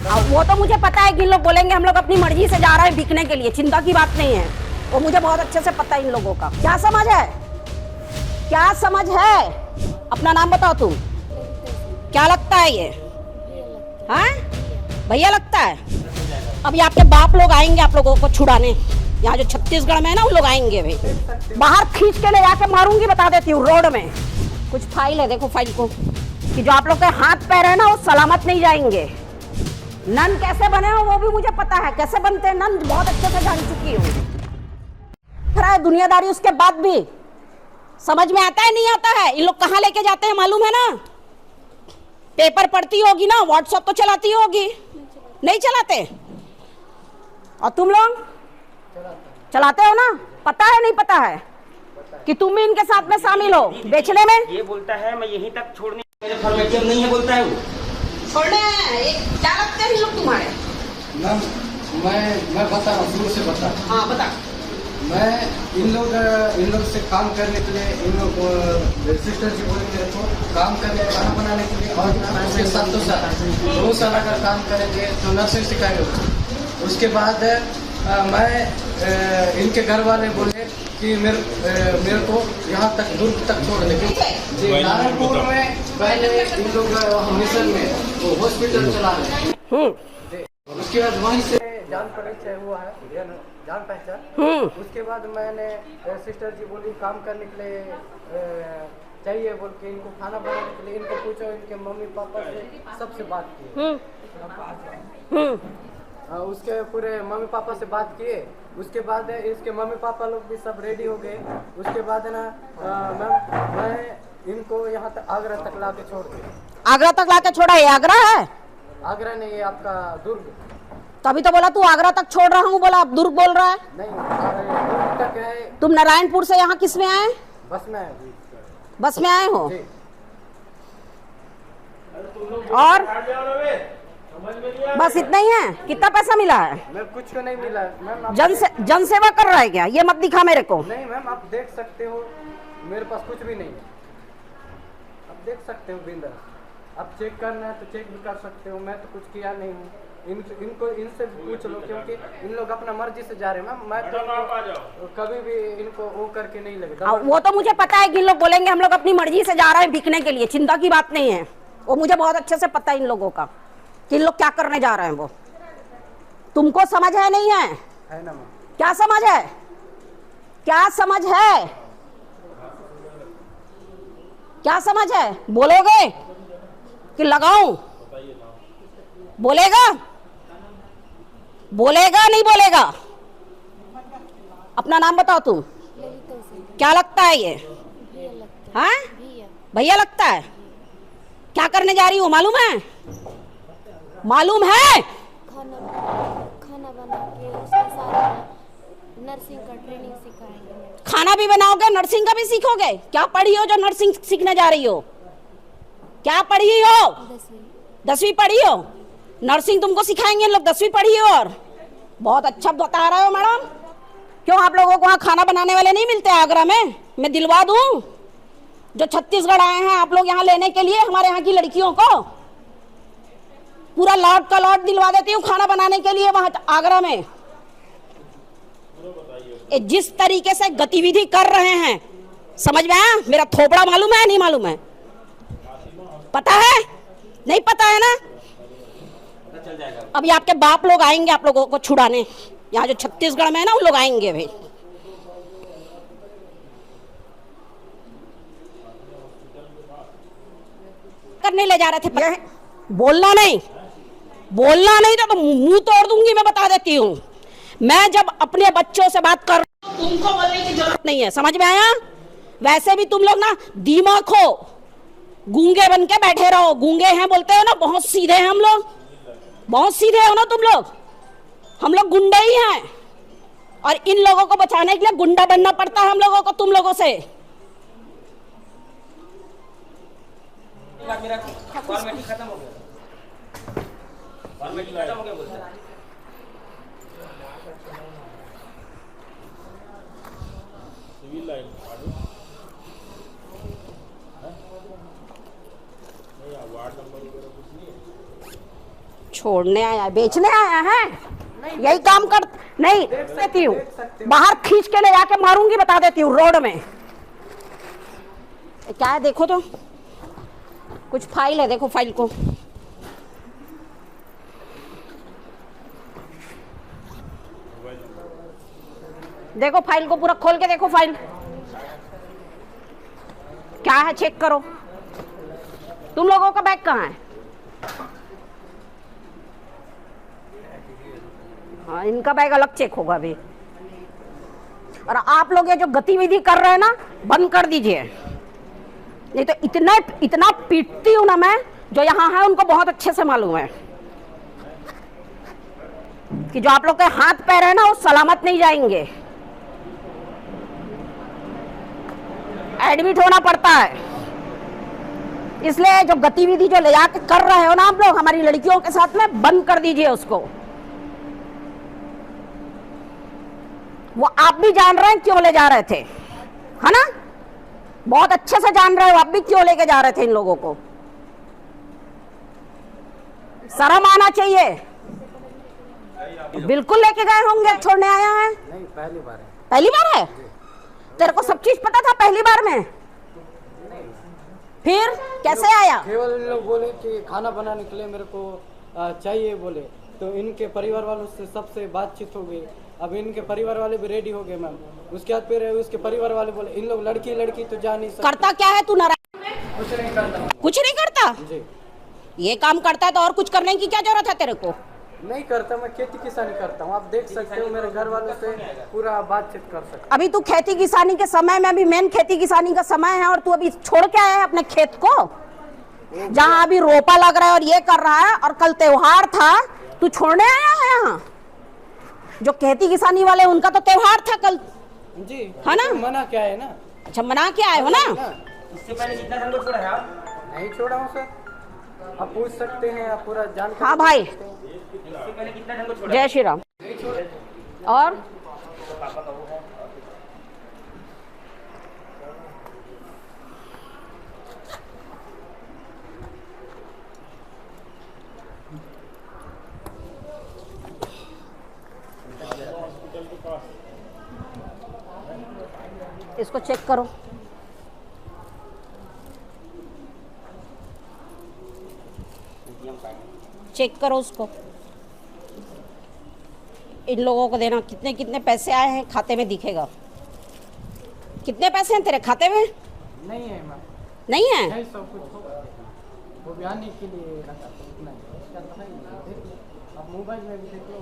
वो तो मुझे पता है कि इन लोग बोलेंगे हम लोग अपनी मर्जी से जा रहे हैं बिकने के लिए, चिंता की बात नहीं है, वो मुझे बहुत अच्छे से पता है इन लोगों का। क्या समझ है, क्या समझ है? अपना नाम बताओ तुम, क्या लगता है ये? हाँ भैया लगता है। अभी आपके बाप लोग आएंगे आप लोगों को छुड़ाने, यहाँ जो छत्तीसगढ़ में है ना उन लोग आएंगे भाई, बाहर खींच के ले जाके मारूंगी, बता देती हूँ। रोड में कुछ फाइल है, देखो फाइल को, कि जो आप लोग के हाथ पैर है ना वो सलामत नहीं जाएंगे। नन कैसे बने हो वो भी मुझे पता है, कैसे बनते हैं नन बहुत अच्छे से जान चुकी हूँ। दुनियादारी उसके बाद भी समझ में आता है नहीं आता है? इन लोग कहाँ लेके जाते हैं मालूम है ना? पेपर पढ़ती होगी ना, व्हाट्सएप तो चलाती होगी, नहीं चलाते? और तुम लोग चलाते हो ना? पता है नहीं पता है कि तुम भी इनके साथ में शामिल हो बेचने में? ये बोलता है मैं यहीं तक छोड़ने, मेरे फॉर्मेलिटी नहीं है बोलता है वो। छोड़ने क्या लगते हैं लोग तुम्हारे? मैम मैं बता रहा हूँ, शुरू से बता। हाँ बता। मैं इन लोग से काम करने के लिए, इन लोग सिस्टर जी बोलेंगे तो काम करने, खाना बनाने के लिए, और उसके साथ तो साथ 2 साल अगर काम करेंगे तो नर्सिंग सिखाएंगे। उसके बाद मैं इनके घर वाले बोले कि मेरे को यहाँ तक दुर्ग तक छोड़ दे, क्योंकि नारायणपुर में पहले इन लोग मिशन में वो हॉस्पिटल चला रहे हैं। उसके बाद वहीं से जान परिचय हुआ है, जान पहचान। उसके बाद मैंने सिस्टर जी बोली काम करने के लिए चाहिए बोल के, इनको खाना बनाने के लिए इनको पूछो, इनके मम्मी पापा से सबसे बात की। उसके पूरे मम्मी पापा से बात किए। उसके बाद इसके मम्मी पापा लोग भी सब रेडी हो गए। उसके बाद ना मैं इनको यहाँ तक आगरा तक ला के छोड़ दिया। आगरा तक ला के छोड़ा? ये आगरा है? आगरा नहीं, ये आपका दुर्ग। तभी तो बोला तू आगरा तक छोड़ रहा हूँ, बोला अब दुर्ग बोल रहा है। नहीं, दुर्ग तक है। तुम नारायणपुर से यहाँ किस में आए? बस में आए। बस में आए हो? और बस इतना ही है? कितना पैसा मिला है? मैम कुछ को नहीं मिला मैम। जन सेवा कर रहा है क्या? ये मत दिखा मेरे को। नहीं मैम, आप देख सकते हो मेरे पास कुछ भी नहीं है, आप देख सकते हो बिंदास। आप चेक करना है तो चेक भी कर सकते हो, मैं तो कुछ किया नहीं हूँ। इनको इनसे पूछ लो, क्योंकि इन लोग अपना मर्जी से जा रहे हैं मैम। मैं तो कभी भी इनको वो करके नहीं लगे। वो तो मुझे पता है कि इन लोग बोलेंगे हम लोग अपनी मर्जी से जा रहे हैं बिकने के लिए, चिंता की बात नहीं है, वो मुझे बहुत अच्छे से पता है इन लोगों का कि इन लोग क्या करने जा रहे हैं। वो तुमको समझ है नहीं है? है ना मैम? क्या समझ है, क्या समझ है, क्या समझ है? बोलोगे कि लगाऊं? बोलेगा? बोलेगा नहीं बोलेगा? अपना नाम बताओ तुम, क्या लगता है ये? हाँ भैया लगता है। क्या करने जा रही हो मालूम है? मालूम है? खाना बना के उसके साथ नर्सिंग का ट्रेनिंग सिखाएंगे। खाना भी बनाओगे, नर्सिंग का भी सीखोगे? क्या पढ़ी हो जो नर्सिंग सीखने जा रही हो? क्या पढ़ी हो? 10वीं पढ़ी हो? नर्सिंग तुमको सिखाएंगे लोग, 10वीं पढ़ी हो? और बहुत अच्छा बता रहे हो मैडम। क्यों आप लोगों को वहाँ खाना बनाने वाले नहीं मिलते आगरा में? मैं दिलवा दूं, जो छत्तीसगढ़ आए हैं आप लोग यहाँ लेने के लिए, हमारे यहाँ की लड़कियों को पूरा लॉट का लॉट दिलवा देती हूँ खाना बनाने के लिए वहां आगरा में। जिस तरीके से गतिविधि कर रहे हैं, समझ में आया? मेरा थोपड़ा मालूम है नहीं मालूम है? पता है नहीं पता है ना? अभी आपके बाप लोग आएंगे आप लोगों को छुड़ाने, यहाँ जो छत्तीसगढ़ में है ना उन लोग आएंगे भाई। करने ले जा रहे थे, बोलना नहीं, बोलना नहीं तो मुंह तोड़ दूंगी, मैं बता देती हूँ। मैं जब अपने बच्चों से बात कर रहा हूँ तुमको बोलने की जरूरत नहीं है, समझ में आया? वैसे भी तुम लोग ना दिमाग हो, गूंगे बन के बैठे रहो। गूंगे हैं बोलते हो ना, बहुत सीधे हैं हम लोग, बहुत सीधे हो ना तुम लोग। हम लोग गुंडे ही हैं, और इन लोगों को बचाने के लिए गुंडा बनना पड़ता है हम लोगों को, तुम लोगों से। मेरा फॉर्मेलिटी खत्म हो गया, फॉर्मेलिटी खत्म हो गया बोलता है। सिविल लाइन वार्ड नंबर वगैरह कुछ नहीं है। छोड़ने आया, बेचने आया है? यही काम कर। नहीं देती हूँ, बाहर खींच के ले जाके मारूंगी, बता देती हूँ रोड में। क्या है देखो तो, कुछ फाइल है, देखो फाइल को। देखो फाइल को पूरा खोल के देखो, फाइल क्या है चेक करो। तुम लोगों का बैग कहाँ है? हाँ, इनका बैग अलग चेक होगा अभी। और आप लोग ये जो गतिविधि कर रहे हैं ना, बंद कर दीजिए, नहीं तो इतना पीटती हूं ना मैं। जो यहाँ है उनको बहुत अच्छे से मालूम है कि जो आप लोग के हाथ पैर है ना, वो सलामत नहीं जाएंगे, एडमिट होना पड़ता है। इसलिए जो गतिविधि जो ले जाके कर रहे हो ना आप लोग हमारी लड़कियों के साथ में, बंद कर दीजिए उसको। वो आप भी जान रहे हैं क्यों ले जा रहे थे, है ना? बहुत अच्छे से जान रहे हो आप भी क्यों लेके जा रहे थे इन लोगों को। शर्म आना चाहिए। बिल्कुल लेके गए होंगे, छोड़ने आया है? नहीं, पहली बार है। पहली बार है? तेरे को सब चीज पता था पहली बार में? फिर कैसे आया? केवल इन लोग बोले कि खाना बनाने के लिए मेरे को चाहिए बोले, तो इनके परिवार वालों से सबसे बातचीत हो गई। अब इनके परिवार वाले भी रेडी हो गए मैम। उसके बाद फिर उसके परिवार वाले बोले इन लोग लड़की तो जा नहीं सकते। करता क्या है तू नारायण? कुछ नहीं करता। कुछ नहीं करता जी। ये काम करता है तो और कुछ करने की क्या जरूरत है तेरे को? नहीं करता, मैं खेती किसानी करता हूँ। आप देख सकते हो मेरे घर वालों से पूरा बातचीत कर सकते। अभी तू खेती किसानी के समय में, अभी मेन खेती किसानी का समय है, और तू अभी छोड़ के आया है अपने खेत को, जहाँ अभी रोपा लग रहा है और ये कर रहा है, और कल त्योहार था, तू छोड़ने आया है यहाँ? जो खेती किसानी वाले उनका तो त्योहार था कल जी, है ना? मना क्या है ना? अच्छा, मना के आए हो ना? इससे पहले कितना ठंडो छोड़ा है आप? नहीं छोड़ा हूँ सर, आप पूछ सकते हैं, आप पूरा जानकारी। हाँ भाई, इससे पहले कितना ठंडो छोड़ा? जय श्री राम। और इसको चेक करो। चेक करो उसको। इन लोगों को देना, कितने कितने पैसे आए हैं खाते में दिखेगा। कितने पैसे हैं तेरे खाते में? नहीं है मैम। नहीं है? नहीं, सब कुछ होगा, वो बयान के लिए रखा था, उतना ही। इसका तो है ही, देख लो, आप मोबाइल में भी देख लो,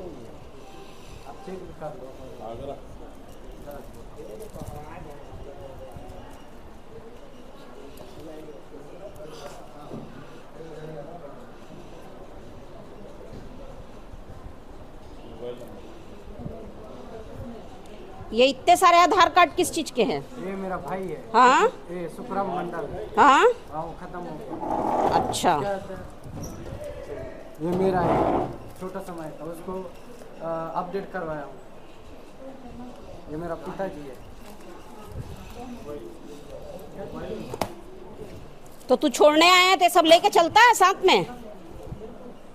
आप चेक भी कर लो। ये इतने सारे आधार कार्ड किस चीज के हैं? ये मेरा भाई है। हाँ ये सुखराम मंडल। हाँ, वो खत्म हो गया। अच्छा। ये मेरा है, छोटा समय था, उसको अपडेट करवाया हूँ। ये मेरा पिताजी है। तो तू छोड़ने आया है तो सब लेके चलता है साथ में?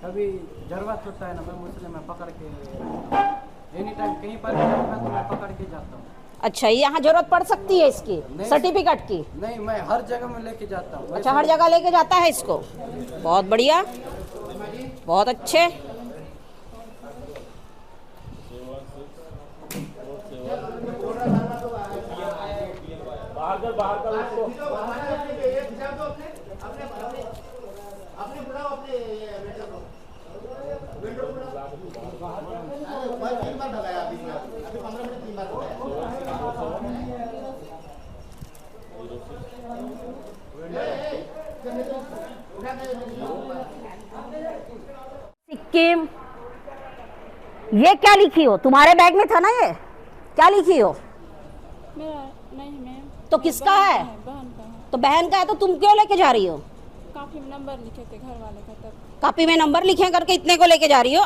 कभी जरूरत होता है ना, मैं मुस्लिम में पकड़ के एनी टाइम कहीं पर भी जाऊंगा तो मैं पकड़ के जाता हूँ। अच्छा, यहाँ जरूरत पड़ सकती है इसकी सर्टिफिकेट की? नहीं, मैं हर जगह में लेके जाता हूँ। अच्छा, हर जगह लेके जाता है इसको। बहुत बढ़िया, बहुत अच्छे। सिक्किम, ये क्या लिखी हो? तुम्हारे बैग में था ना ये? क्या लिखी हो? मेरा नहीं मैम। तो किसका है? बहन का है। तो बहन का है तो तुम क्यों लेके जा रही हो? काफी नंबर लिखे थे घर वाले का, तब कॉपी में नंबर लिखे करके इतने को लेके जा रही हो?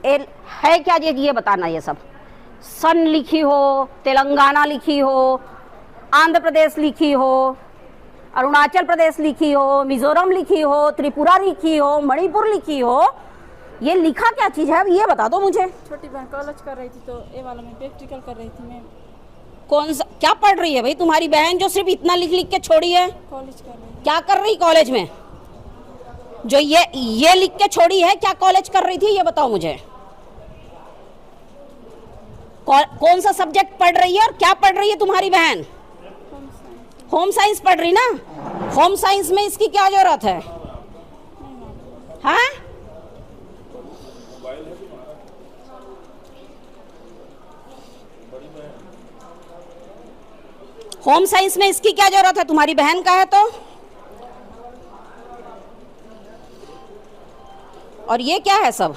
है क्या ये बताना। ये सब सन लिखी हो, तेलंगाना लिखी हो, आंध्र प्रदेश लिखी हो, अरुणाचल प्रदेश लिखी हो, मिजोरम लिखी हो, त्रिपुरा लिखी हो, मणिपुर लिखी हो, ये लिखा क्या चीज़ है, अब ये बता दो मुझे। छोटी बहन कॉलेज कर रही थी तो ए वाला में प्रैक्टिकल कर रही थी मैम। कौन सा क्या पढ़ रही है भाई तुम्हारी बहन जो सिर्फ इतना लिख लिख के छोड़ी है? कॉलेज कर रही क्या कर रही कॉलेज में? जो ये लिख के छोड़ी है, क्या कॉलेज कर रही थी ये बताओ मुझे। कौन सा सब्जेक्ट पढ़ रही है और क्या पढ़ रही है तुम्हारी बहन? होम साइंस पढ़ रही ना। होम साइंस में इसकी क्या जरूरत है? हाँ, होम साइंस में इसकी क्या जरूरत है? तुम्हारी बहन का है तो। और ये क्या है सब?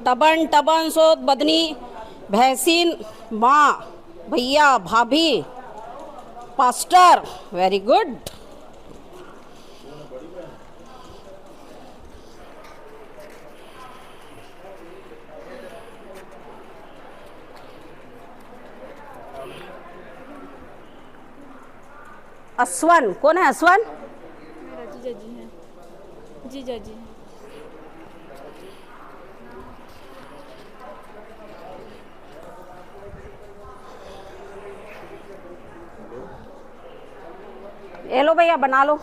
तबन टबन सोत बदनी भैंसीन माँ भैया भाभी पास्टर। Very good. असवन कौन है? असवन मेरा जीजा जी हैं। जीजा जी हैं। ये लो भैया बना लो।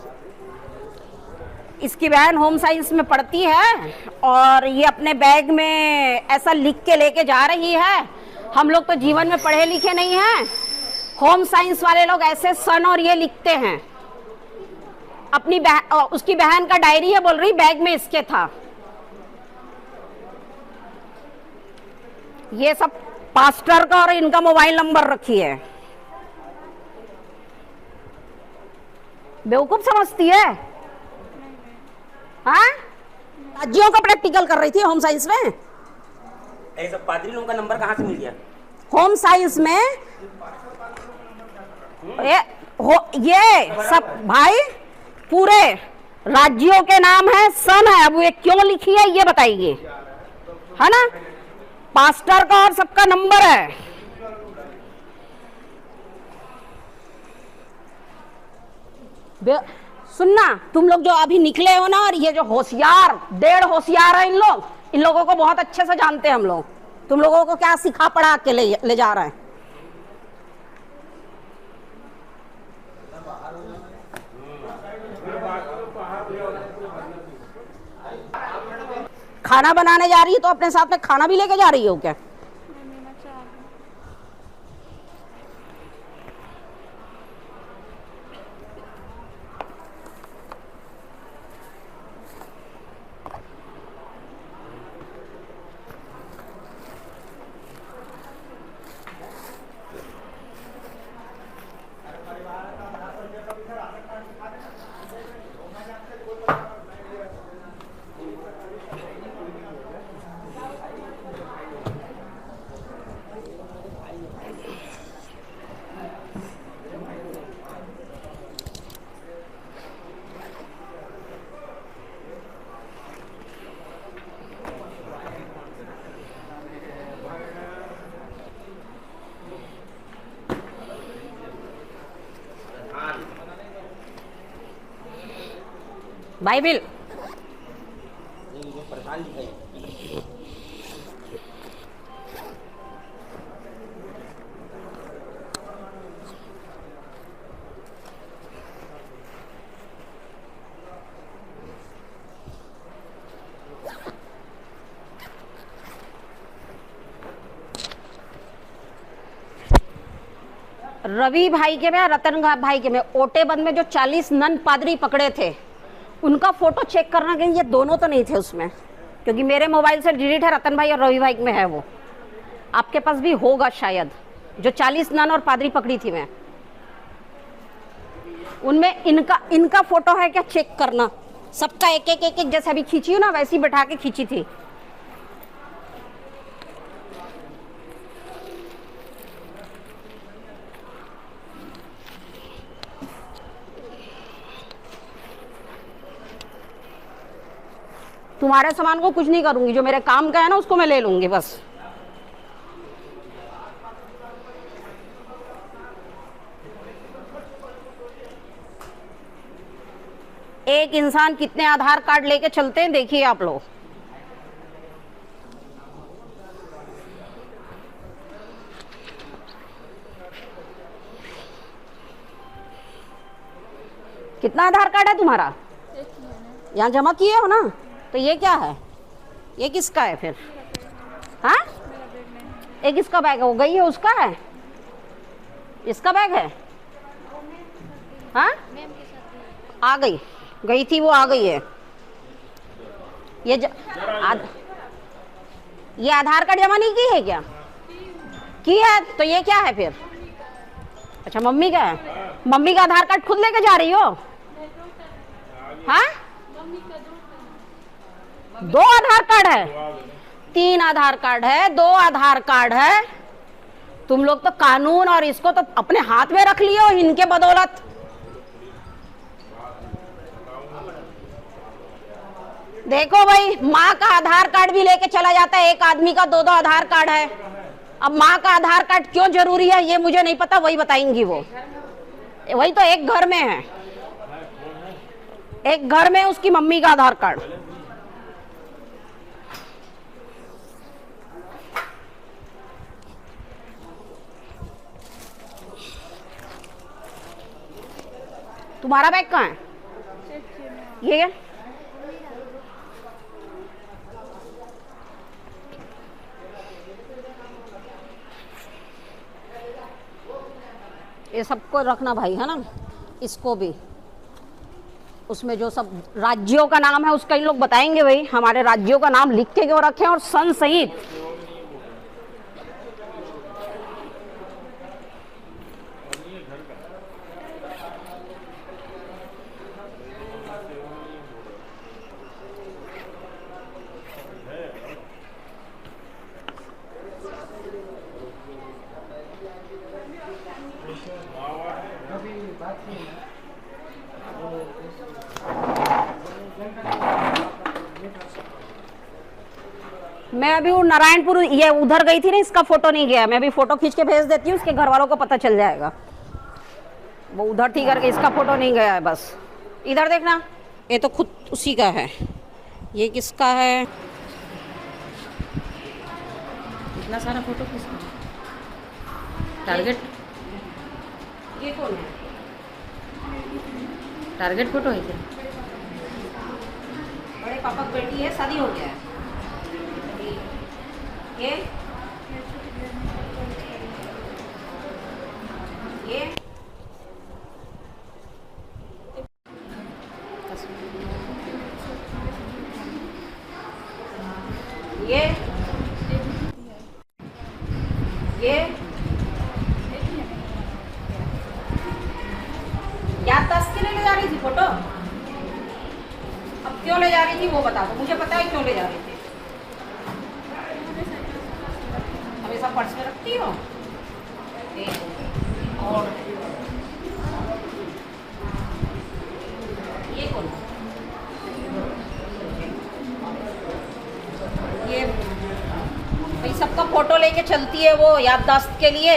इसकी बहन होम साइंस में पढ़ती है और ये अपने बैग में ऐसा लिख के लेके जा रही है। हम लोग तो जीवन में पढ़े लिखे नहीं हैं। होम साइंस वाले लोग ऐसे सन और ये लिखते हैं। अपनी उसकी बहन का डायरी है, बोल रही बैग में इसके था। ये सब पास्टर का और इनका मोबाइल नंबर रखी है। बेवकूफ समझती है। हाँ, राज्यों का प्रैक्टिकल कर रही थी होम साइंस में। ये सब पादरी लोगों का नंबर कहाँ से मिल गया? होम साइंस में ये सब भाई पूरे राज्यों के नाम है, सन है। अब ये क्यों लिखी है ये बताइए, है ना। पास्टर का और सबका नंबर है। सुनना, तुम लोग जो अभी निकले हो ना, और ये जो होशियार 1.5 होशियार है इन लोगों को बहुत अच्छे से जानते हैं हम लोग। तुम लोगों को क्या सिखा पढ़ा के ले जा रहे हैं। खाना बनाने जा रही है तो अपने साथ में खाना भी लेके जा रही हो क्या? बाइबिल रवि भाई के में, रतन भाई के में, ओटेबंद में जो 40 नन पादरी पकड़े थे उनका फोटो चेक करना कहीं ये दोनों तो नहीं थे उसमें, क्योंकि मेरे मोबाइल से डिलीट है। रतन भाई और रवि भाई में है, वो आपके पास भी होगा शायद। जो 40 नन और पादरी पकड़ी थी मैं, उनमें इनका फोटो है क्या चेक करना। सबका एक एक जैसे अभी खींची हूँ ना, वैसी बैठा के खींची थी। तुम्हारे सामान को कुछ नहीं करूंगी, जो मेरे काम का है ना उसको मैं ले लूंगी बस। एक इंसान कितने आधार कार्ड लेके चलते हैं देखिए आप लोग। कितना आधार कार्ड है तुम्हारा? एक ही है ना। यहाँ जमा किए हो ना? तो ये क्या है? ये किसका है फिर? हाँ, मेरा बैग नहीं है। ये किसका बैग है? वो गई है उसका है? इसका बैग है? हाँ, मैम के साथ गई। आ गई, गई थी वो, आ गई है। ये ये आधार कार्ड जमा नहीं की है क्या? की है, तो ये क्या है फिर? अच्छा, मम्मी का है। मम्मी का आधार कार्ड खुद लेके जा रही हो? हाँ, 2 आधार कार्ड है, 3 आधार कार्ड है, 2 आधार कार्ड है। तुम लोग तो कानून और इसको तो अपने हाथ में रख लिए हो इनके बदौलत। देखो भाई, माँ का आधार कार्ड भी लेके चला जाता है, एक आदमी का 2-2 आधार कार्ड है। अब माँ का आधार कार्ड क्यों जरूरी है ये मुझे नहीं पता, वही बताएंगी वो। वही तो, एक घर में है, एक घर में उसकी मम्मी का आधार कार्ड। तुम्हारा बैग कहाँ है? ये क्या? ये सबको रखना भाई, है ना? इसको भी, उसमें जो सब राज्यों का नाम है उसका इन लोग बताएंगे भाई। हमारे राज्यों का नाम लिख के क्यों रखें और सन सहित। मैं अभी वो नारायणपुर ये उधर गई थी ना, इसका फोटो नहीं गया। मैं अभी फोटो खींच के भेज देती हूँ, उसके घर वालों को पता चल जाएगा। वो उधर थी करके, इसका फोटो नहीं गया है। बस इधर देखना, ये तो खुद उसी का है। ये किसका है? इतना सारा फोटो किसका है? टारगेट, ये कौन है? टारगेट फोटो है क्या? बड़े पापा की बेटी है, शादी हो गया है। ये ये याददाश्त के लिए ले जा रही थी फोटो? अब क्यों ले जा रही थी वो बता दो, मुझे पता है क्यों ले जा रही थी। हमेशा पर्स में रखती हो? और ये कौन? ये भाई सबका फोटो लेके चलती है वो याददाश्त के लिए।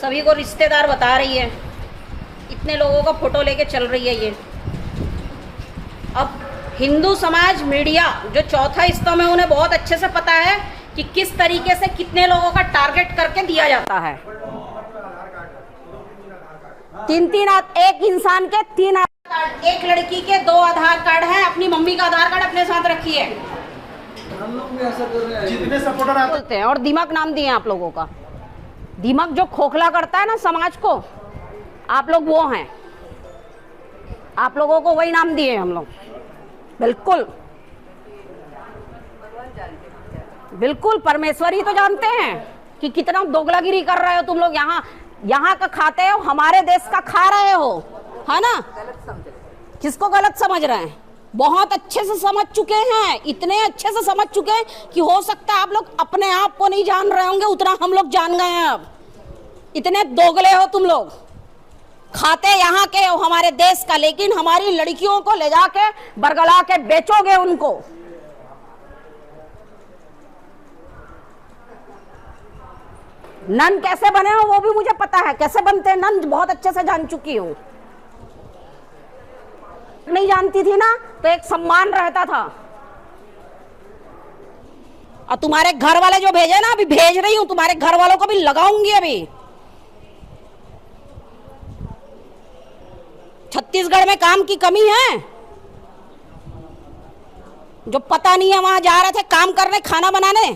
सभी को रिश्तेदार बता रही है, इतने लोगों का फोटो लेके चल रही है ये। अब हिंदू समाज मीडिया जो चौथा स्तंभ है, उन्हें बहुत अच्छे से पता है कि किस तरीके से कितने लोगों का टारगेट करके दिया जाता है। 3-3 एक इंसान के 3 आधार कार्ड, एक लड़की के 2 आधार कार्ड हैं। अपनी मम्मी का आधार कार्ड अपने साथ रखिए। हम लोग भी ऐसा कर रहे हैं। जितने सपोर्टर बोलते हैं, और दिमाग नाम दिए आप लोगों का। दिमाग जो खोखला करता है ना समाज को, आप लोग वो हैं। आप लोगों को वही नाम दिए हम लोग। बिल्कुल बिल्कुल, परमेश्वर ही तो जानते हैं कि कितना दोगलागिरी कर रहे हो तुम लोग। यहाँ का खाते हो, हमारे देश का खा रहे हो, है ना? किसको गलत समझ रहे हैं? बहुत अच्छे से समझ चुके हैं, इतने अच्छे से समझ चुके हैं कि हो सकता है आप लोग अपने आप को नहीं जान रहे होंगे, उतना हम लोग जान गए हैं। अब इतने दोगले हो तुम लोग। खाते यहाँ के हो, हमारे देश का, लेकिन हमारी लड़कियों को ले जाके बरगला के बेचोगे उनको। नन कैसे बने हो वो भी मुझे पता है, कैसे बनते हैं नन बहुत अच्छे से जान चुकी हूं। नहीं जानती थी ना तो एक सम्मान रहता था। और तुम्हारे घर वाले जो भेजे ना, अभी भेज रही हूं, तुम्हारे घर वालों को भी लगाऊंगी अभी। छत्तीसगढ़ में काम की कमी है? जो पता नहीं है वहां जा रहे थे काम करने, खाना बनाने।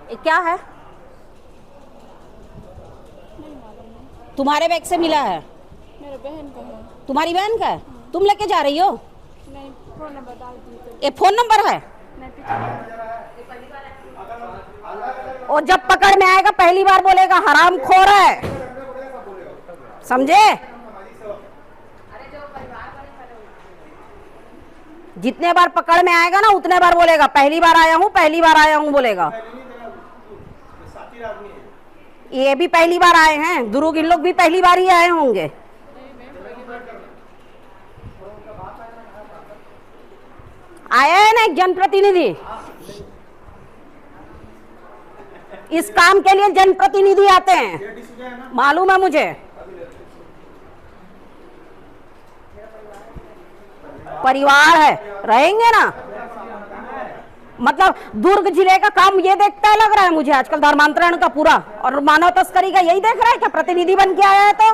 ये क्या है? तुम्हारे बैग से मिला है? मेरे बहन का है। तुम्हारी बहन का है? तुम लेके जा रही हो? नहीं, फोन नंबर डाल दी तो। ये फोन नंबर है? नहीं, पीछे। और जब पकड़ में आएगा पहली बार बोलेगा हरामखोर है, समझे? जितने बार पकड़ में आएगा ना उतने बार बोलेगा पहली बार आया हूँ, पहली बार आया हूँ बोलेगा। ये भी पहली बार आए हैं, दुरुग इन लोग भी पहली बार ही आए होंगे। आया है ना एक जनप्रतिनिधि, इस काम के लिए जनप्रतिनिधि आते हैं, मालूम है मुझे। परिवार है, रहेंगे ना। मतलब दुर्ग जिले का काम ये देखता है, लग रहा है मुझे आजकल धर्मांतरण का पूरा और मानव तस्करी का यही देख रहा है क्या? प्रतिनिधि बन के आया है तो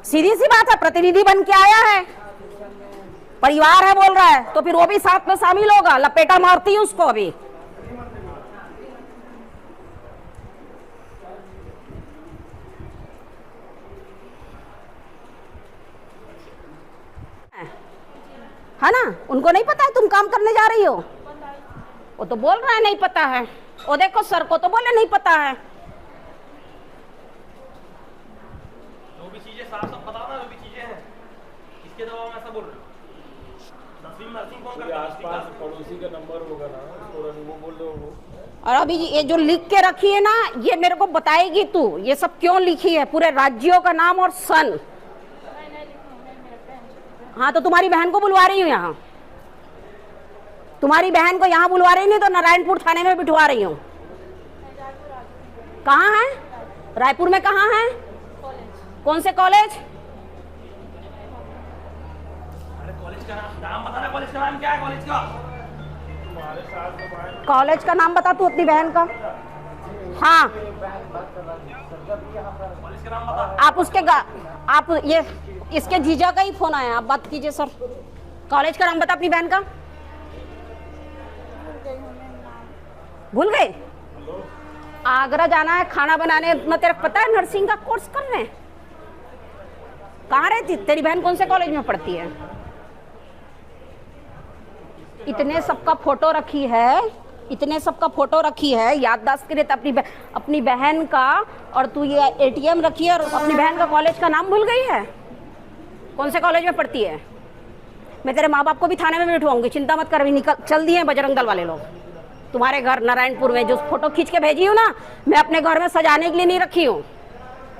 सीधी सी बात है, प्रतिनिधि बन के आया है, परिवार है बोल रहा है, तो फिर वो भी साथ में शामिल होगा। लपेटा मारती है उसको अभी। है ना? उनको नहीं पता है तुम काम करने जा रही हो? वो तो बोल रहा है नहीं पता है। वो देखो सर को तो बोले नहीं पता है। जो भी चीजें साफ साफ बताओ ना, जो भी चीजें हैं इसके दबाव में ऐसा बोल रहे हो। नर्सिंग कौन करता है? आसपास पड़ोसी का नंबर होगा ना, वो बोल दो वो। और अभी ये जो लिख के रखी है ना, ये मेरे को बताएगी तू ये सब क्यों लिखी है, पूरे राज्यों का नाम और सन। हाँ तो तुम्हारी बहन को बुलवा रही हूँ यहाँ, तुम्हारी बहन को यहाँ बुलवा रही नहीं तो नारायणपुर थाने में बिठवा रही हूँ। कहाँ है? रायपुर में कहाँ है? कौन से कॉलेज? अरे कॉलेज का नाम बता ना, कॉलेज का नाम क्या है? कॉलेज का कॉलेज का नाम बता तू अपनी बहन का। हाँ कॉलेज का नाम बता। आप उसके आप ये इसके जीजा का ही फोन आया, आप बात कीजिए सर। कॉलेज का नाम बता अपनी बहन का। भूल गए? आगरा जाना है खाना बनाने, इतना तेरे पता है? नर्सिंग का कोर्स कर रहे हैं। कहाँ रहती तेरी बहन? कौन से कॉलेज में पढ़ती है? इतने सबका फोटो रखी है, इतने सबका फोटो रखी है याददाश्त के लिए अपनी बहन का, और तू ये एटीएम रखी है और अपनी बहन का कॉलेज का नाम भूल गई है। कौन से कॉलेज में पढ़ती है? मैं तेरे माँ बाप को भी थाने में बिठवाऊंगी, चिंता मत कर। अभी निकल चल दिए बजरंग दल वाले लोग तुम्हारे घर नारायणपुर में। जो फोटो खींच के भेजी हूँ ना, मैं अपने घर में सजाने के लिए नहीं रखी हूँ,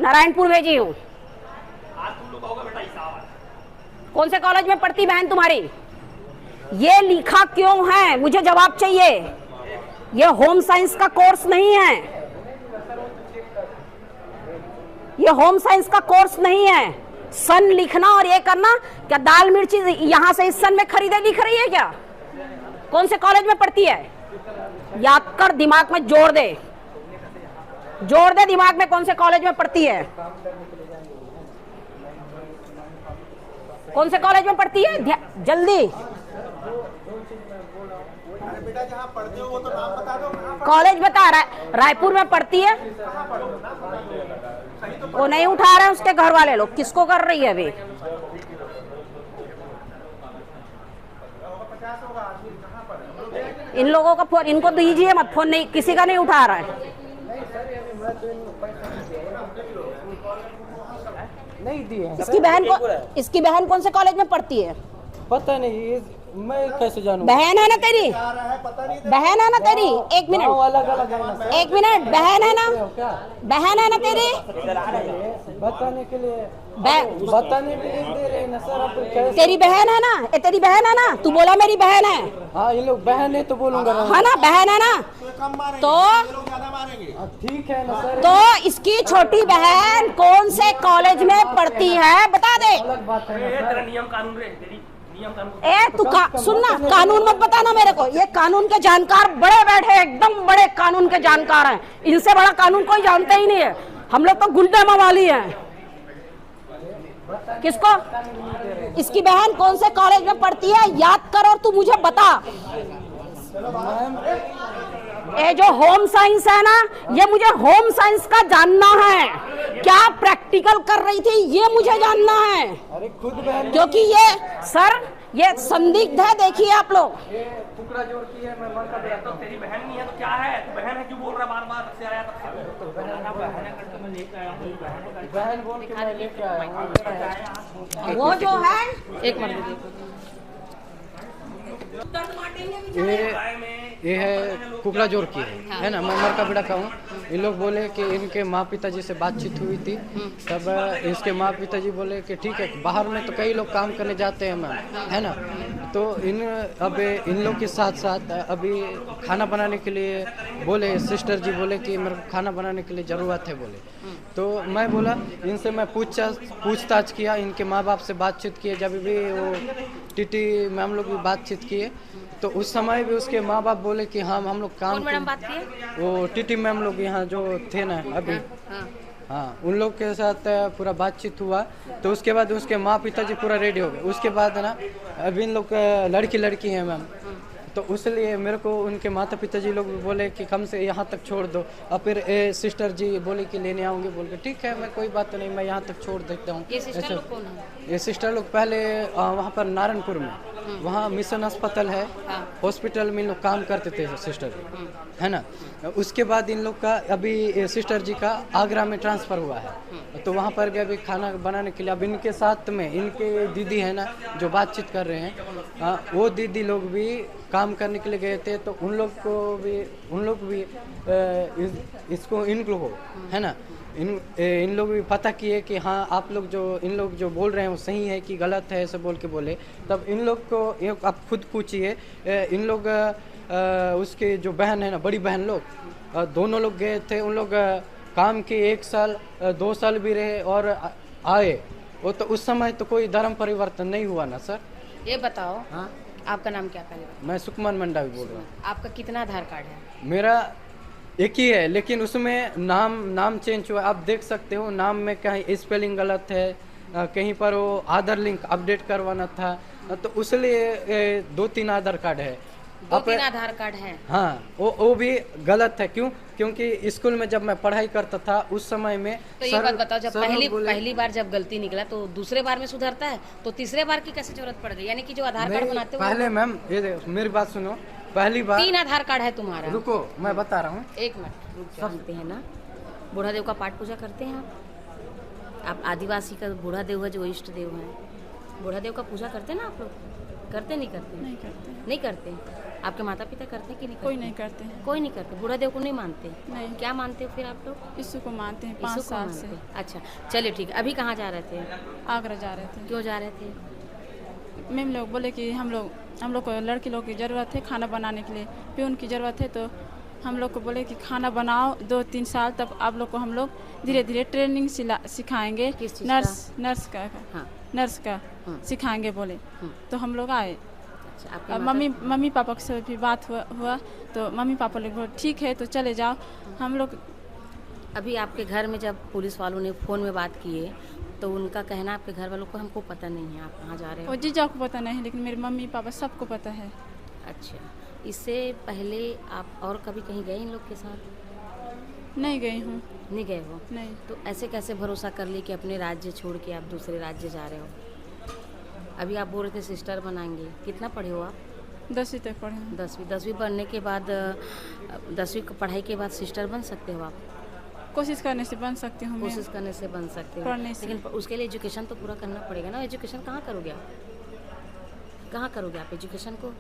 नारायणपुर भेजी हूँ। आज तुम लोग होगा बेटा हिसाब। कौन से कॉलेज में पढ़ती बहन तुम्हारी? ये लिखा क्यों है? मुझे जवाब चाहिए। ये होम साइंस का कोर्स नहीं है, ये होम साइंस का कोर्स नहीं है। सन लिखना और ये करना, क्या दाल मिर्ची यहां से इस सन में खरीदे दिख रही है क्या? कौन से कॉलेज में पढ़ती है? याद कर, दिमाग में जोड़ दे, जोड़ दे दिमाग में। कौन से कॉलेज में पढ़ती है? कौन से कॉलेज में पढ़ती है? जल्दी बेटा जहाँ पढ़ते हो वो तो नाम बता दो। कॉलेज बता। रायपुर में पढ़ती है। वो नहीं उठा रहे उसके घर वाले लोग। किसको कर रही है अभी? इन लोगों का फोन इनको दीजिए मत, फोन नहीं, किसी का नहीं उठा रहा है। नहीं दिए। इसकी बहन कौन से कॉलेज में पढ़ती है? पता नहीं, मैं कैसे जानूँ? बहन है ना तेरी, आ रहा है पता नहीं बहन है ना तेरी, एक मिनट, अलग अलग है ना सर। एक मिनट, बहन है ना, क्या बहन है ना तेरी, बताने के लिए बह- बताने के लिए दे रहे हैं ना सर। आप कैसे? तेरी बहन है ना, ये तेरी बहन है ना, तू बोला मेरी बहन है, हाँ, ये लोग बहन है तो बोलूंगा ना। है ना, बहन है ना, तो कम मारेंगे, तो ये लोग ज्यादा मारेंगे। हाँ, ठीक है ना सर। तो इसकी छोटी बहन कौन से कॉलेज में पढ़ती है बता दे। अलग बात है ना ये सर। तेरा नियम कानून रे, तेरी नियम कानून। ए तू सुनना, कानून मत बताना मेरे को, ये कानून के जानकार बड़े बैठे, एकदम बड़े कानून के जानकार हैं, इनसे बड़ा कानून कोई जानता ही नहीं है, हम लोग तो गुंडे मवाली हैं। किसको? इसकी बहन कौन से कॉलेज में पढ़ती है याद कर और तू मुझे बता। ये जो होम साइंस है ना, ये मुझे होम साइंस का जानना है, क्या प्रैक्टिकल कर रही थी ये मुझे जानना है, अरे खुद बहन क्योंकि ये सर ये संदिग्ध है। देखिए आप लोग, टुकड़ा जोड़ की है, मैं मां का बेटा। तो तेरी बहन नहीं है तो क्या है? तू बहन है क्यों बोल रहा बार बार से आया तब से? बहन है करके मैं लेके आया हूँ, बहन बोल के मैं लेके आया हूँ। वो जो है एक मिनट ये है कुकड़ा जोर की है ना, मैं मर का बेटा का हूँ। इन लोग बोले कि इनके माँ पिताजी से बातचीत हुई थी, तब इसके माँ पिताजी बोले कि ठीक है, बाहर में तो कई लोग काम करने जाते हैं मैम, है ना, तो अब इन लोग के साथ साथ अभी खाना बनाने के लिए बोले, सिस्टर जी बोले कि मेरे को खाना बनाने के लिए ज़रूरत है बोले। तो मैं बोला, इनसे मैं पूछताछ किया, इनके माँ बाप से बातचीत किए, जब भी वो टीटी मैम लोग भी बातचीत किए तो उस समय भी उसके माँ बाप बोले कि हाँ हम लोग काम मैडम बात किए? वो टीटी मैम लोग यहाँ जो थे ना अभी, हाँ उन लोग के साथ पूरा बातचीत हुआ। तो उसके बाद उसके माँ पिताजी पूरा रेडी हो गए। उसके बाद ना अभी इन लोग लड़की हैं मैम, तो इसलिए मेरे को उनके माता पिताजी लोग बोले कि कम से यहाँ तक छोड़ दो। और फिर सिस्टर जी बोले कि लेने आऊँगी, बोल के ठीक है, मैं कोई बात नहीं, मैं यहाँ तक छोड़ देता हूँ। ये सिस्टर लोग कौन है? ये सिस्टर लोग पहले वहाँ पर नारायणपुर में, वहाँ मिशन अस्पताल है, हॉस्पिटल में इन लोग काम करते थे सिस्टर, है ना। उसके बाद इन लोग का अभी सिस्टर जी का आगरा में ट्रांसफ़र हुआ है, तो वहाँ पर भी अभी खाना बनाने के लिए अब इनके साथ में इनके दीदी है ना जो बातचीत कर रहे हैं, वो दीदी लोग भी काम करने के लिए गए थे। तो उन लोग भी इसको इन लोगों है ना, इन लोग भी पता किए कि हाँ आप लोग इन लोग जो बोल रहे हैं वो सही है कि गलत है, ऐसे बोल के बोले। तब इन लोग को आप खुद पूछिए, इन लोग उसके जो बहन है ना, बड़ी बहन लोग, दोनों लोग गए थे, उन लोग काम के 1 साल 2 साल भी रहे और आए वो, तो उस समय तो कोई धर्म परिवर्तन नहीं हुआ ना सर। ये बताओ, हाँ आपका नाम क्या पहले? मैं सुकमान मंडावी बोल रहा हूँ। आपका कितना आधार कार्ड है? मेरा एक ही है, लेकिन उसमें नाम चेंज हुआ, आप देख सकते हो। नाम में कहीं स्पेलिंग गलत है, कहीं पर वो आधार लिंक अपडेट करवाना था, तो इसलिए 2-3 आधार कार्ड है। 2-3 आधार कार्ड है? हाँ, वो भी गलत है। क्योंकि स्कूल में जब मैं पढ़ाई करता था उस समय में तो ये बात बताओ, जब पहली बार जब गलती निकला तो दूसरे बार में सुधरता है, तो तीसरे बार की कैसे जरूरत पड़ गई? यानी कि जो आधार कार्ड बनाते हो पहले मैम ये मेरी बात सुनो, पहली बार 3 आधार कार्ड है तुम्हारा। रुको मैं बता रहा हूँ। 1 मिनट रुक जाओ। जानते हैं ना, बूढ़ा देव का पाठ पूजा करते हैं आप आदिवासी का बूढ़ा देव है जो इष्ट देव है, बूढ़ा देव का पूजा करते हैं ना आप लोग? करते नहीं करते? नहीं करते। आपके माता पिता करते कि नहीं करते? कोई नहीं करते हैं। कोई नहीं करते। बूढ़ा देव को नहीं मानते? नहीं। क्या मानते हो फिर आप लोग? यीशु को मानते हैं 5 यीशु को साल से। मानते। अच्छा चलिए ठीक है। अभी कहाँ जा रहे थे? आगरा जा रहे थे। क्यों जा रहे थे? मैम लोग बोले कि हम लोग को लड़की लोग की ज़रूरत है खाना बनाने के लिए, प्यून की ज़रूरत है, तो हम लोग को बोले कि खाना बनाओ 2-3 साल, तब आप लोग को हम लोग धीरे धीरे ट्रेनिंग सिखाएंगे। किस चीज़ नर्स का हाँ। नर्स का सिखाएंगे बोले। तो हम लोग आए। अच्छा, आपके और मम्मी पापा से भी बात हुआ तो मम्मी पापा लोग बोले ठीक है तो चले जाओ। हम लोग अभी आपके घर में जब पुलिस वालों ने फ़ोन में बात किए तो उनका कहना आपके घर वालों को हमको पता नहीं है आप कहाँ जा रहे हो? और जीजा को पता नहीं, लेकिन मेरे मम्मी पापा सबको पता है। अच्छा, इससे पहले आप और कभी कहीं गए इन लोग के साथ? नहीं गई हूँ। नहीं गए हो? नहीं। तो ऐसे कैसे भरोसा कर लिए कि अपने राज्य छोड़ के आप दूसरे राज्य जा रहे हो? अभी आप बोल रहे थे सिस्टर बनाएंगे, कितना पढ़े हो आप? 10वीं तक पढ़े हूँ। 10वीं पढ़ने के बाद 10वीं पढ़ाई के बाद सिस्टर बन सकते हो आप? कोशिश करने से बन सकती हूँ। कोशिश करने से बन सकते हो, पढ़ने से। लेकिन उसके लिए एजुकेशन तो पूरा करना पड़ेगा ना। एजुकेशन कहाँ करोगे आप? कहाँ करोगे आप एजुकेशन को?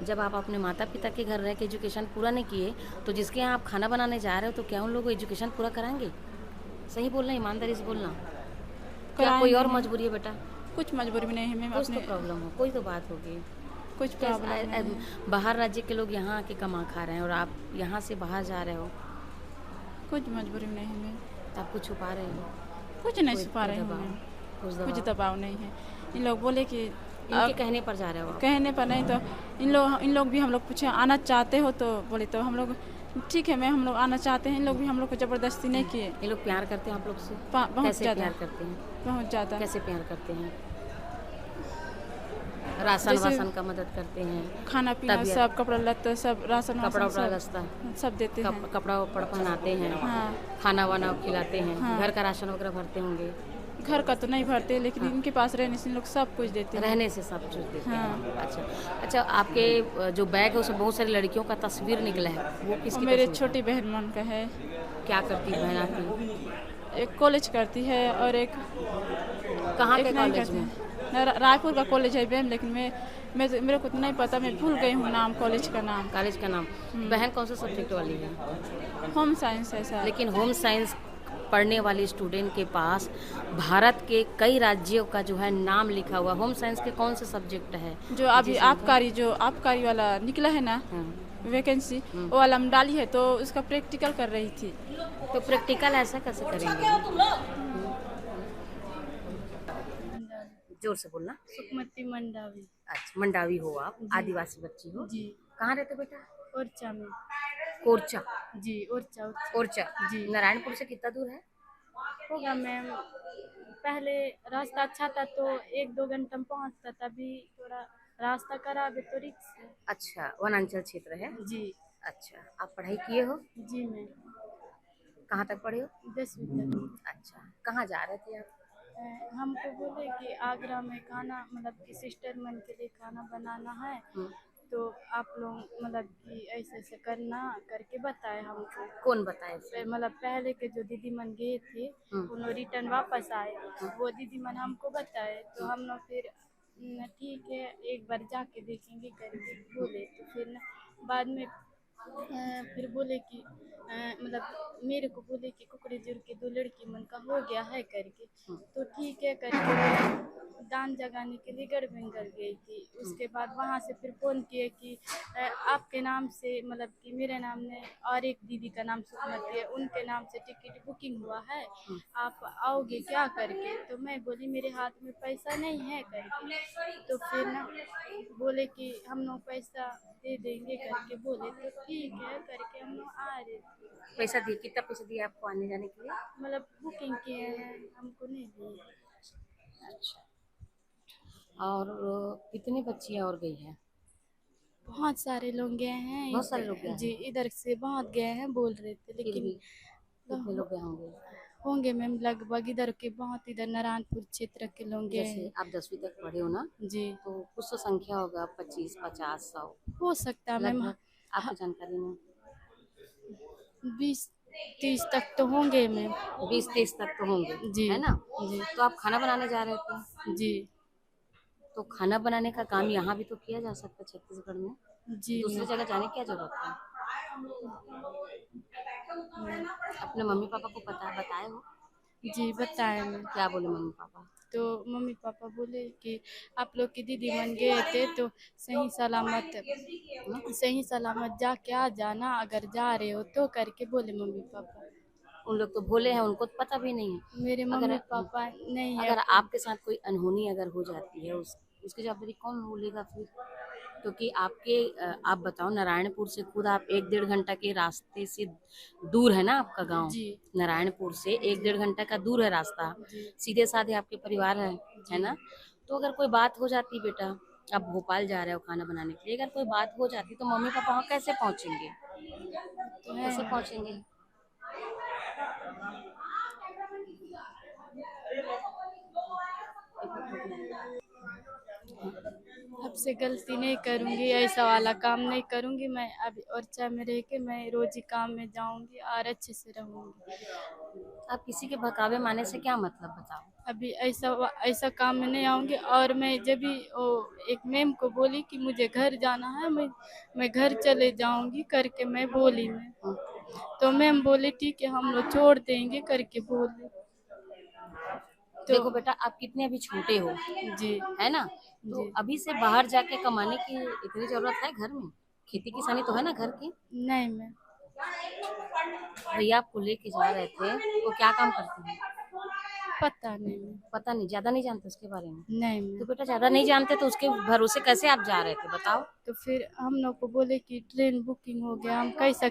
जब आप अपने माता पिता के घर रह के एजुकेशन पूरा नहीं किए तो जिसके यहाँ आप खाना बनाने जा रहे हो तो क्या उन लोगों को एजुकेशन पूरा कराएंगे? सही बोलना, ईमानदारी से बोलना। क्या कोई और मजबूरी है बेटा? कुछ मजबूरी भी नहीं है मैम, कुछ अपने तो प्रॉब्लम हो, कोई तो बात होगी। कुछ प्रॉब्लम नहीं है। बाहर राज्य के लोग यहाँ आके कमा खा रहे हैं और आप यहाँ से बाहर जा रहे हो कुछ मजबूरी नहीं है मैम, तो आप कुछ छुपा रहे हो। कुछ नहीं कोई- छुपा कोई रहे हैं दबाव- मैम, कुछ कुछ दबाव नहीं है। इन लोग बोले कि इनके कहने पर जा रहे हो आप। कहने पर नहीं तो इन लोग भी हम लोग पूछे आना चाहते हो तो बोले तो हम लोग ठीक है मैम हम लोग आना चाहते हैं। इन लोग भी हम लोग को ज़बरदस्ती नहीं किए। ये लोग प्यार करते हैं आप लोग से? बहुत कैसे ज़्यादा, प्यार करते हैं? बहुत ज़्यादा। कैसे प्यार करते हैं? राशन जैसे- वासन का मदद करते हैं, खाना पीना तबीयत- सब, कपड़ा लत्ता सब, राशन कपड़ा वासन उपड़ा सब रास्ता सब देते हैं। कपड़ा उपड़ा पहनाते हैं, हाँ, खाना वाना खिलाते हैं, हाँ। घर का राशन वगैरह भरते होंगे। घर का तो नहीं भरते लेकिन इनके पास रहने से इन लोग सब कुछ देते हैं। रहने से सब कुछ देते हैं। हाँ। अच्छा, आपके जो बैग है उसमें बहुत सारी लड़कियों का तस्वीर निकला है, वो और किसकी मेरे तस्वीर छोटी बहन मन का है। है? क्या करती है बहन आपकी? एक कॉलेज करती है और एक कहाँ एक के नहीं कॉलेज करती में? है। रायपुर का कॉलेज है मैम, लेकिन मेरे को तो नहीं पता, मैं भूल गई हूँ नाम कॉलेज का नाम। कॉलेज का नाम? बहन कौन सा सब्जेक्ट वाली है? होम साइंस है सर। लेकिन होम साइंस पढ़ने वाली स्टूडेंट के पास भारत के कई राज्यों का जो है नाम लिखा हुआ। होम साइंस के कौन से सब्जेक्ट है? जो अभी आबकारी वाला निकला है ना हाँ। वैकेंसी, वो वाला हम डाली है तो उसका प्रैक्टिकल कर रही थी। तो प्रैक्टिकल ऐसा कैसे करेंगे? जोर से बोलना। सुकमती मंडावी। अच्छा, मंडावी हो आप, आदिवासी बच्ची हो। जी। कहाँ रहते बेटा? ओरछा में। कोरचा? जी ओरछा। कोरचा जी। नारायणपुर से कितना दूर है? होगा मैम, पहले रास्ता अच्छा था तो 1-2 घंटा में पहुँचता था, अभी थोड़ा रास्ता खराब है तो रिक्स है। अच्छा, वनांचल क्षेत्र है। जी। अच्छा, आप पढ़ाई किए हो? जी मैम, कहाँ तक पढ़े हो? 10वीं तक। अच्छा, कहाँ जा रहे थे आप? हमको बोले कि आगरा में खाना मतलब कि सिस्टर मन के लिए खाना बनाना है, तो आप लोग मतलब कि ऐसे ऐसे करके बताए हमको। कौन बताए? मतलब पहले के जो दीदी मन गए थे उन्होंने रिटर्न वापस आए, वो दीदी मन हमको बताए तो हम लोग फिर ठीक है एक बार जाके देखेंगे करके बोले। तो फिर बाद में फिर बोले कि मतलब मेरे को बोले कि कुकड़े जुड़ के 2 लड़की मन का हो गया है करके, तो ठीक है करके दान जगाने के लिए गढ़बंगल गई थी। उसके बाद वहाँ से फिर फ़ोन किए कि आपके नाम से मतलब कि मेरे नाम ने और एक दीदी का नाम सुकमती है, उनके नाम से टिकट बुकिंग हुआ है, आप आओगे क्या करके। तो मैं बोली मेरे हाथ में पैसा नहीं है करके। तो फिर ना बोले कि हम लोग पैसा दे देंगे करके बोले, तो ठीक है करके हम लोग आ रहे थे। पैसा दिए? कितना पैसा दिया आपको आने जाने के लिए? मतलब बुकिंग किए हैं, हमको नहीं दिए। अच्छा, और कितनी बच्चियाँ और गई हैं? बहुत सारे लोग गए हैं। बहुत सारे लोग गए हैं? जी, इधर से बहुत गए हैं बोल रहे थे, फिर लेकिन भी कितने लोग गए होंगे? होंगे मैम लगभग इधर के बहुत, इधर नारायणपुर क्षेत्र के लोग गए जैसे हैं। आप 10वीं तक पढ़े हो ना, जी, तो कुछ तो संख्या होगा, 25, 50, 100 हो सकता है मैम, लगभग आपकी जानकारी में? 20-30 तक तो होंगे मैम। 20-30 तक तो होंगे, जी। है ना? जी। तो आप खाना बनाने जा रहे थे, जी। तो खाना बनाने का काम यहाँ भी तो किया जा सकता है छत्तीसगढ़ में। जी दूसरी जगह जाने की क्या जरूरत है? अपने मम्मी पापा को बताए हो? जी बताए मैम। क्या बोले मम्मी पापा? तो मम्मी पापा बोले कि आप लोग की दीदी मन गए थे तो सही सलामत जाके आ जाना अगर जा रहे हो तो करके बोले मम्मी पापा। उन लोग तो भोले हैं, उनको तो पता भी नहीं है। मेरे मम्मी पापा नहीं है। अगर आपके साथ कोई अनहोनी अगर हो जाती है उसकी जवाबदारी कौन बोलेगा फिर? क्योंकि आप बताओ, नारायणपुर से खुद आप 1-1.5 घंटा के रास्ते से दूर है ना आपका गांव? जी। नारायणपुर से 1-1.5 घंटा का दूर है रास्ता, सीधे साधे आपके परिवार है ना? तो अगर कोई बात हो जाती बेटा, आप भोपाल जा रहे हो खाना बनाने के लिए, अगर कोई बात हो जाती तो मम्मी पापा वहाँ कैसे पहुँचेंगे? कैसे पहुँचेंगे? अब से गलती नहीं करूँगी, ऐसा वाला काम नहीं करूँगी मैं। अभी ओरछा में रह के मैं रोजी काम में जाऊँगी और अच्छे से रहूँगी। आप किसी के बहकावे माने से क्या मतलब बताओ? अभी ऐसा काम में नहीं आऊँगी। और मैं जब भी वो एक मैम को बोली कि मुझे घर जाना है, मैं घर चले जाऊँगी करके मैं बोली मैं। तो मैम बोले ठीक है हम लोग छोड़ देंगे करके बोले। देखो बेटा, आप कितने अभी छोटे हो, जी है ना? तो जी अभी से बाहर जाके कमाने की इतनी जरूरत है घर में? खेती किसानी तो है ना घर की? नहीं मैम, भैया आपको लेके जा रहे थे, वो क्या काम करते हैं? पता नहीं मैम। पता नहीं, ज्यादा नहीं जानते उसके बारे में? नहीं तो मैम। बेटा ज्यादा नहीं जानते तो उसके भरोसे कैसे आप जा रहे थे बताओ? तो फिर हम लोग को बोले कि ट्रेन बुकिंग हो गया, हम कैसा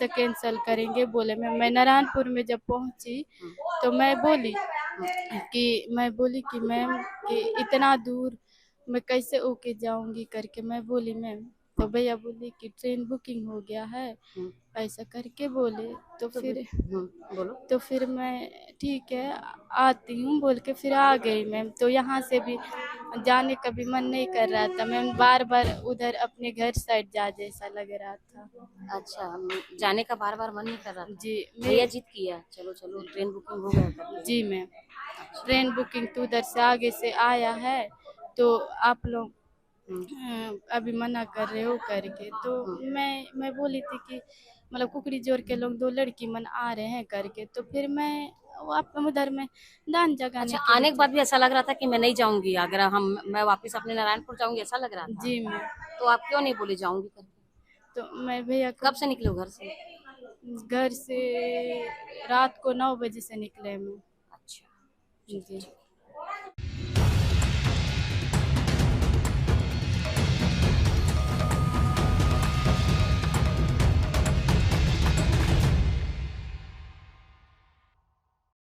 कैंसल करेंगे बोले। मैं नारायणपुर में जब पहुंची तो मैं बोली कि मैम कि इतना दूर मैं कैसे होके जाऊंगी करके मैं बोली मैम। तो भैया बोले कि ट्रेन बुकिंग हो गया है ऐसा करके बोले। तो बोलो। तो फिर मैं ठीक है आती हूँ बोल के फिर आ गई मैम। तो यहाँ से भी जाने का भी मन नहीं कर रहा था मैम, बार बार उधर अपने घर साइड जा जैसा लग रहा था। अच्छा, जाने का बार बार मन नहीं कर रहा था? जी भैया जिद किया चलो चलो ट्रेन बुकिंग हो गया था? जी मैम, ट्रेन बुकिंग तो उधर से आगे से आया है तो आप लोग अभी मना कर रहे हो करके। तो मैं बोली थी कि मतलब कुकड़ी जोड़ के लोग 2 लड़की मन आ रहे हैं करके। तो फिर मैं आप उधर में दान जगाने अच्छा, के आने लिए के बाद भी ऐसा लग रहा था कि मैं नहीं जाऊंगी, अगर मैं वापस अपने नारायणपुर जाऊंगी ऐसा लग रहा था? जी मैम। तो आप क्यों नहीं बोले जाऊंगी करके? तो मैं भैया को कब से निकले हो घर से? घर से रात को 9 बजे से निकले मैं। अच्छा, जी